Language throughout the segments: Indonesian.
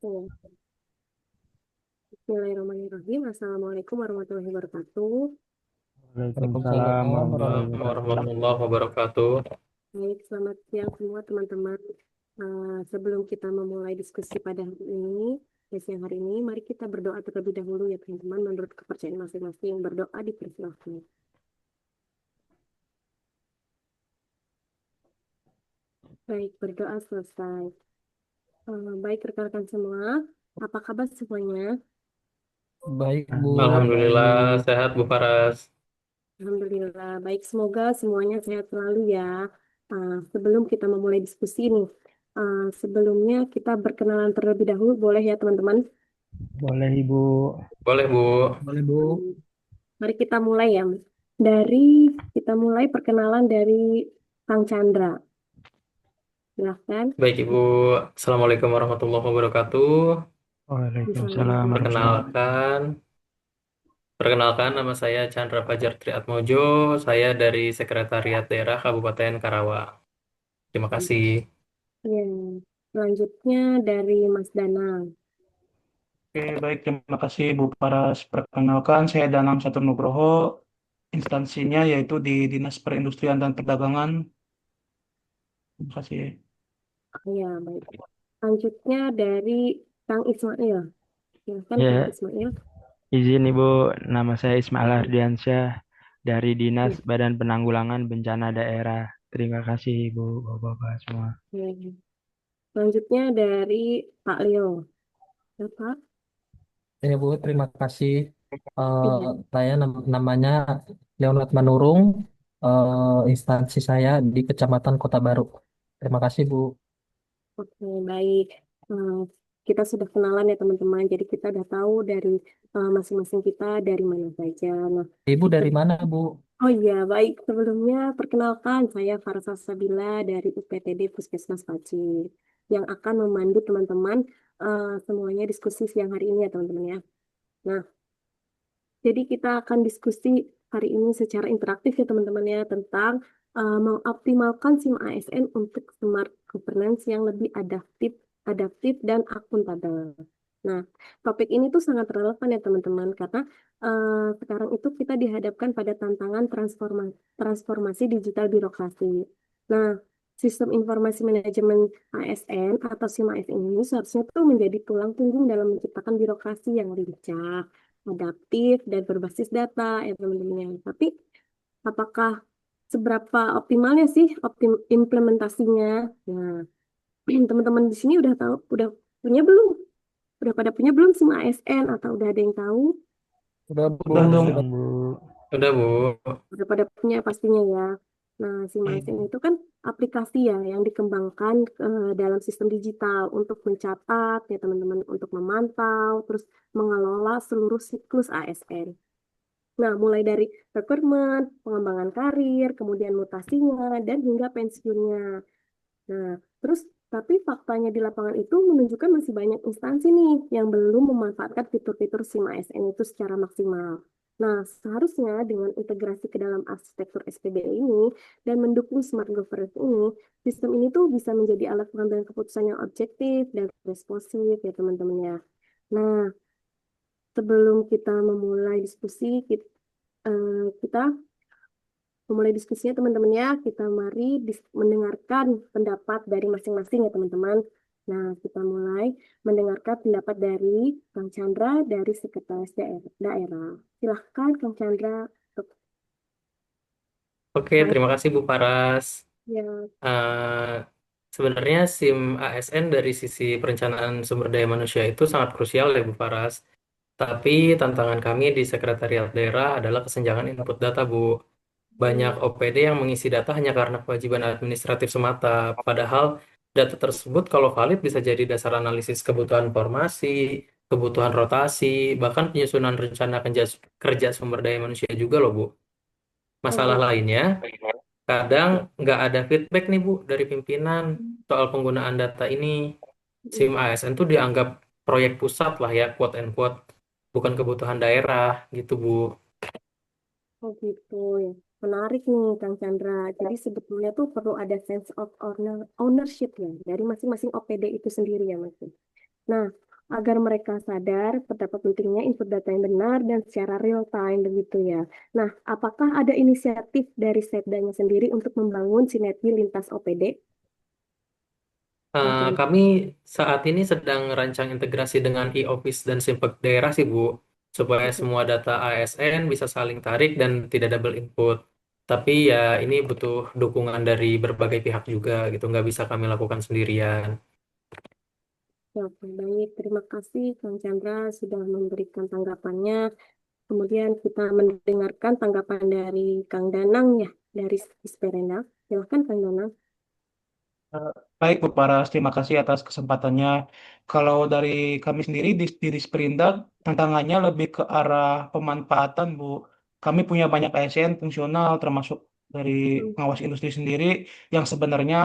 Oh, Bismillahirrahmanirrahim. Assalamualaikum warahmatullahi wabarakatuh. Waalaikumsalam Waalaikumsalam warahmatullahi wabarakatuh. warahmatullahi wabarakatuh. Baik, selamat siang semua teman-teman. Sebelum kita memulai diskusi pada hari ini, siang hari ini, mari kita berdoa terlebih dahulu ya teman-teman. Menurut kepercayaan masing-masing, berdoa dipersilahkan. Baik, berdoa selesai. Baik rekan-rekan semua, apa kabar semuanya? Baik, Bu. Alhamdulillah Baik. sehat Bu Faras. Alhamdulillah, baik. Semoga semuanya sehat selalu ya. Sebelum kita memulai diskusi ini, sebelumnya kita berkenalan terlebih dahulu, boleh ya teman-teman? Boleh, Ibu. Boleh Bu. Boleh, Bu. Hmm, Mari kita mulai ya. Dari kita mulai perkenalan dari Kang Chandra. Silahkan. Baik Ibu. Assalamualaikum warahmatullahi wabarakatuh. Waalaikumsalam Assalamualaikum. warahmatullahi Perkenalkan, perkenalkan nama saya Chandra Fajar Triatmojo. Saya dari Sekretariat Daerah Kabupaten Karawang. Terima kasih. Ya, selanjutnya dari Mas Danang. Oke, baik. Terima kasih, Bu Paras. Perkenalkan, saya Danang Satu Nugroho. Instansinya yaitu di Dinas Perindustrian dan Perdagangan. Terima kasih. Ya, baik. Selanjutnya dari Kang Ismail. Silahkan Kang Ya, Ismail. izin Ibu, nama saya Ismail Ardiansyah dari Dinas Ya. Badan Penanggulangan Bencana Daerah. Terima kasih Ibu, Bapak-Bapak semua. Ya. Selanjutnya dari Pak Leo. Ya, Pak. Ya Bu, terima kasih. Iya. Saya namanya Leonard Manurung, instansi saya di Kecamatan Kota Baru. Terima kasih Bu. Oke, baik. Eh, kita sudah kenalan ya teman-teman. Jadi kita udah tahu dari masing-masing kita dari mana saja. Nah, Ibu dari se- mana Bu? oh iya, baik. Sebelumnya perkenalkan saya Farsa Sabila dari UPTD Puskesmas Paci yang akan memandu teman-teman semuanya diskusi siang hari ini ya teman-teman ya. Nah, jadi kita akan diskusi hari ini secara interaktif ya teman-teman ya tentang mengoptimalkan SIM ASN untuk smart governance yang lebih adaptif dan akuntabel. Nah, topik ini tuh sangat relevan ya teman-teman karena sekarang itu kita dihadapkan pada tantangan transformasi digital birokrasi. Nah, sistem informasi manajemen ASN atau SIM ASN ini seharusnya tuh menjadi tulang punggung dalam menciptakan birokrasi yang lincah, adaptif dan berbasis data ya teman-teman ya. Tapi apakah seberapa optimalnya sih implementasinya? Nah, teman-teman di sini udah tahu, udah punya belum? Udah pada punya belum SIM ASN atau udah ada yang tahu? Udah Bu, Udah dong. sudah. Bu. Udah Bu. Udah pada punya pastinya ya. Nah, SIM ASN itu kan aplikasi ya yang dikembangkan dalam sistem digital untuk mencatat ya teman-teman, untuk memantau, terus mengelola seluruh siklus ASN. Nah, mulai dari rekrutmen, pengembangan karir, kemudian mutasinya, dan hingga pensiunnya. Nah, terus tapi faktanya di lapangan itu menunjukkan masih banyak instansi nih yang belum memanfaatkan fitur-fitur SIM ASN itu secara maksimal. Nah, seharusnya dengan integrasi ke dalam arsitektur SPB ini dan mendukung smart governance ini, sistem ini tuh bisa menjadi alat pengambilan keputusan yang objektif dan responsif ya teman-teman ya. Nah, sebelum kita memulai diskusi, kita memulai diskusinya teman-teman ya. Kita mari mendengarkan pendapat dari masing-masing ya teman-teman. Nah, kita mulai mendengarkan pendapat dari Kang Chandra dari Sekretaris Daerah. Silahkan Kang Chandra. Untuk- Oke, terima kasih Bu Faras. Ya, Eh, Sebenarnya SIM ASN dari sisi perencanaan sumber daya manusia itu sangat krusial ya Bu Faras. Tapi tantangan kami di Sekretariat Daerah adalah kesenjangan input data, Bu. Banyak ya, OPD yang mengisi data hanya karena kewajiban administratif semata. Padahal data tersebut kalau valid bisa jadi dasar analisis kebutuhan formasi, kebutuhan rotasi, bahkan penyusunan rencana kerja sumber daya manusia juga loh, Bu. oh Masalah gitu. lainnya, kadang nggak ada feedback nih, Bu, dari pimpinan soal penggunaan data ini. SIM Hmm. ASN tuh dianggap proyek pusat lah ya, quote and quote, bukan kebutuhan daerah gitu, Bu. Oh gitu ya. Menarik nih Kang Chandra. Jadi sebetulnya tuh perlu ada sense of ownership ya dari masing-masing OPD itu sendiri ya Mas. Nah, agar mereka sadar betapa pentingnya input data yang benar dan secara real time begitu ya. Nah, apakah ada inisiatif dari Setdanya sendiri untuk membangun sinergi lintas OPD? Macam Kami saat ini sedang merancang integrasi dengan e-office dan simpek daerah sih, Bu, supaya itu. semua data ASN bisa saling tarik dan tidak double input. Tapi ya ini butuh dukungan dari berbagai pihak juga gitu, nggak bisa kami lakukan sendirian. Ya, oke, baik. Terima kasih Kang Chandra sudah memberikan tanggapannya. Kemudian kita mendengarkan tanggapan dari Kang Danang ya, dari Isperena. Silakan Kang Danang. Eh, Baik, Bu Paras, terima kasih atas kesempatannya. Kalau dari kami sendiri di Disperindak, tantangannya lebih ke arah pemanfaatan, Bu. Kami punya banyak ASN fungsional, termasuk dari Hmm, pengawas industri sendiri, yang sebenarnya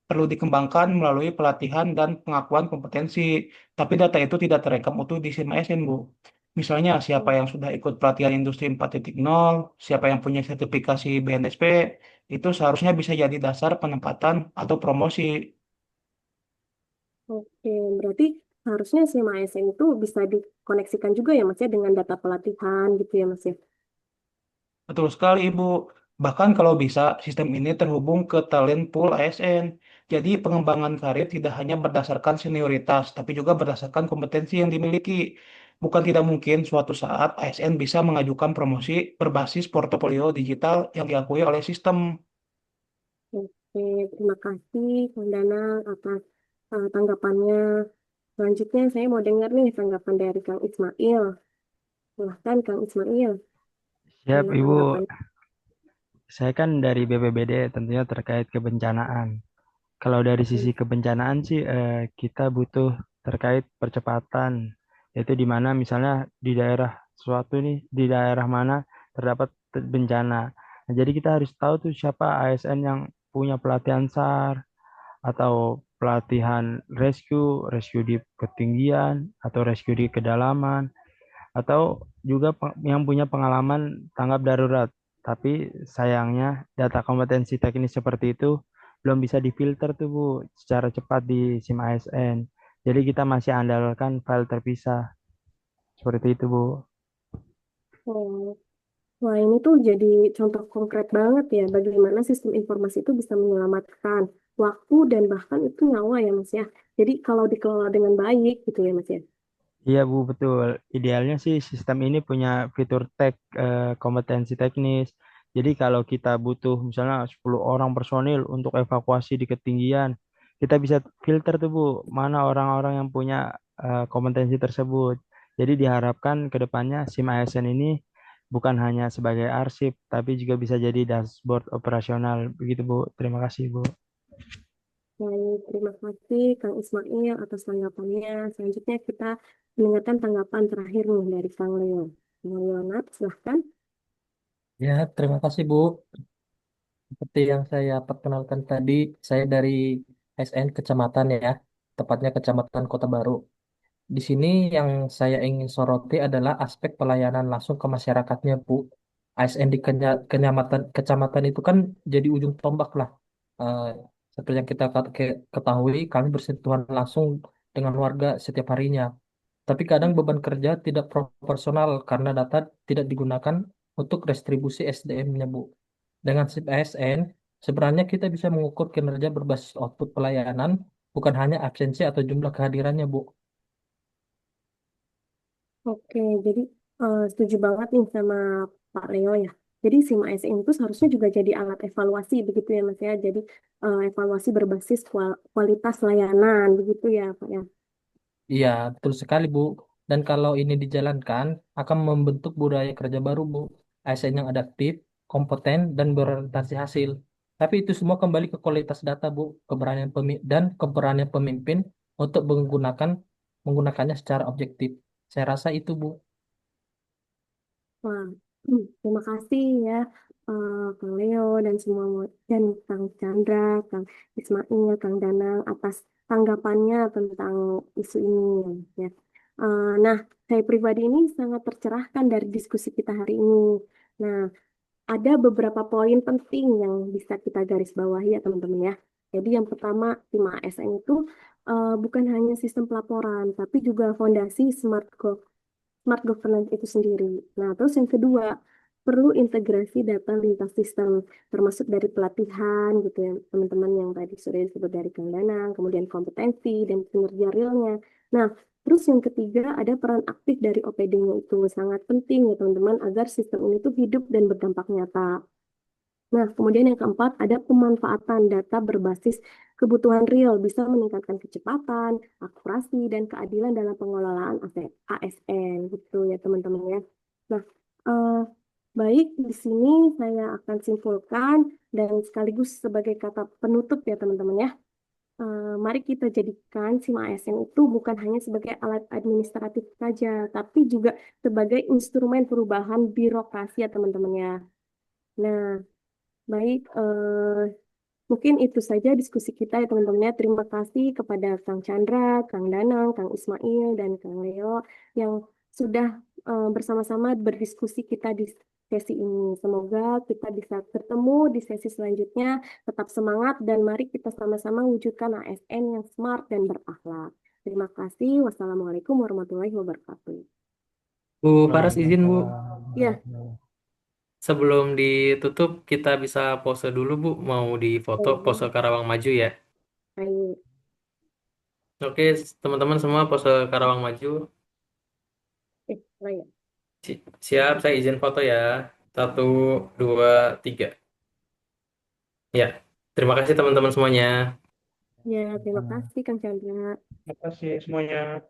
perlu dikembangkan melalui pelatihan dan pengakuan kompetensi. Tapi data itu tidak terekam utuh di SIM ASN, Bu. Misalnya, siapa yang sudah ikut pelatihan industri 4.0, siapa yang punya sertifikasi BNSP, itu seharusnya bisa jadi dasar penempatan atau promosi. oke, berarti harusnya si ASN itu bisa dikoneksikan juga ya Mas ya dengan data pelatihan gitu ya Mas ya. Betul sekali, Ibu. Bahkan kalau bisa, sistem ini terhubung ke talent pool ASN. Jadi pengembangan karir tidak hanya berdasarkan senioritas, tapi juga berdasarkan kompetensi yang dimiliki. Bukan tidak mungkin suatu saat ASN bisa mengajukan promosi berbasis portofolio digital yang diakui oleh sistem. Oke, terima kasih Kang Danang atas tanggapannya. Selanjutnya saya mau dengar nih tanggapan dari Kang Ismail. Silahkan Kang Ismail. Siap, Mana Ibu. tanggapannya? Saya kan dari BPBD tentunya terkait kebencanaan. Kalau dari sisi kebencanaan sih kita butuh terkait percepatan, yaitu di mana misalnya di daerah suatu nih, di daerah mana terdapat bencana. Nah, jadi kita harus tahu tuh siapa ASN yang punya pelatihan SAR atau pelatihan rescue di ketinggian atau rescue di kedalaman atau juga yang punya pengalaman tanggap darurat. Tapi sayangnya data kompetensi teknis seperti itu belum bisa difilter tuh Bu secara cepat di SIM ASN. Jadi kita masih andalkan file terpisah. Seperti itu Bu. Oh, wah, ini tuh jadi contoh konkret banget ya bagaimana sistem informasi itu bisa menyelamatkan waktu dan bahkan itu nyawa ya Mas ya. Jadi kalau dikelola dengan baik gitu ya Mas ya. Iya Bu, betul. Idealnya sih sistem ini punya fitur kompetensi teknis. Jadi kalau kita butuh misalnya 10 orang personil untuk evakuasi di ketinggian, kita bisa filter tuh Bu, mana orang-orang yang punya kompetensi tersebut. Jadi diharapkan ke depannya SIM ASN ini bukan hanya sebagai arsip, tapi juga bisa jadi dashboard operasional. Begitu Bu. Terima kasih Bu. Baik, terima kasih Kang Ismail atas tanggapannya. Selanjutnya kita mendengarkan tanggapan terakhir nih dari Kang Leon. Kang Leonard, silahkan. Ya, terima kasih Bu. Seperti yang saya perkenalkan tadi, saya dari SN Kecamatan ya, tepatnya Kecamatan Kota Baru. Di sini yang saya ingin soroti adalah aspek pelayanan langsung ke masyarakatnya, Bu. ASN di kecamatan itu kan jadi ujung tombak lah. Eh, Seperti yang kita ketahui, kami bersentuhan langsung dengan warga setiap harinya. Tapi kadang beban kerja tidak proporsional karena data tidak digunakan untuk distribusi SDM-nya, Bu. Dengan SIP ASN, sebenarnya kita bisa mengukur kinerja berbasis output pelayanan, bukan hanya absensi atau jumlah kehadirannya, Bu. Oke, jadi setuju banget nih sama Pak Leo ya. Jadi SIM ASN itu seharusnya juga jadi alat evaluasi begitu ya Mas ya. Jadi evaluasi berbasis kualitas layanan begitu ya Pak ya. Iya, betul sekali, Bu. Dan kalau ini dijalankan, akan membentuk budaya kerja baru, Bu. ASN yang adaptif, kompeten, dan berorientasi hasil. Tapi itu semua kembali ke kualitas data, Bu, dan keberanian pemimpin untuk menggunakannya secara objektif. Saya rasa itu, Bu. Wah, terima kasih ya Kang Leo dan semua dan Kang Chandra, Kang Ismail, Kang Danang atas tanggapannya tentang isu ini ya. Nah, saya pribadi ini sangat tercerahkan dari diskusi kita hari ini. Nah, ada beberapa poin penting yang bisa kita garis bawahi ya teman-teman ya. Jadi yang pertama, tim ASN itu bukan hanya sistem pelaporan, tapi juga fondasi smart governance itu sendiri. Nah, terus yang kedua, perlu integrasi data lintas sistem, termasuk dari pelatihan gitu ya, teman-teman yang tadi sudah disebut dari Kang Danang, kemudian kompetensi dan kinerja realnya. Nah, terus yang ketiga, ada peran aktif dari OPD-nya itu sangat penting ya teman-teman, agar sistem ini tuh hidup dan berdampak nyata. Nah, kemudian yang keempat, ada pemanfaatan data berbasis kebutuhan real, bisa meningkatkan kecepatan, akurasi, dan keadilan dalam pengelolaan ASN, gitu ya teman-teman ya. Nah, eh, baik, di sini saya akan simpulkan dan sekaligus sebagai kata penutup ya teman-teman ya. Mari kita jadikan SIM ASN itu bukan hanya sebagai alat administratif saja, tapi juga sebagai instrumen perubahan birokrasi ya teman-teman ya. Nah, baik, mungkin itu saja diskusi kita ya teman-teman ya. Terima kasih kepada Kang Chandra, Kang Danang, Kang Ismail, dan Kang Leo yang sudah bersama-sama berdiskusi kita di sesi ini. Semoga kita bisa bertemu di sesi selanjutnya. Tetap semangat dan mari kita sama-sama wujudkan ASN yang smart dan berakhlak. Terima kasih. Wassalamualaikum warahmatullahi wabarakatuh. Bu Paras izin Bu, Ya, sebelum ditutup kita bisa pose dulu Bu, mau di foto pose baik. Karawang Maju ya. Baik. Oke, teman-teman semua pose Karawang Maju. Baik. Siap, saya izin foto ya. Satu, dua, tiga. Ya, terima kasih teman-teman semuanya. Ya, terima kasih Kang Chandra. Terima kasih semuanya.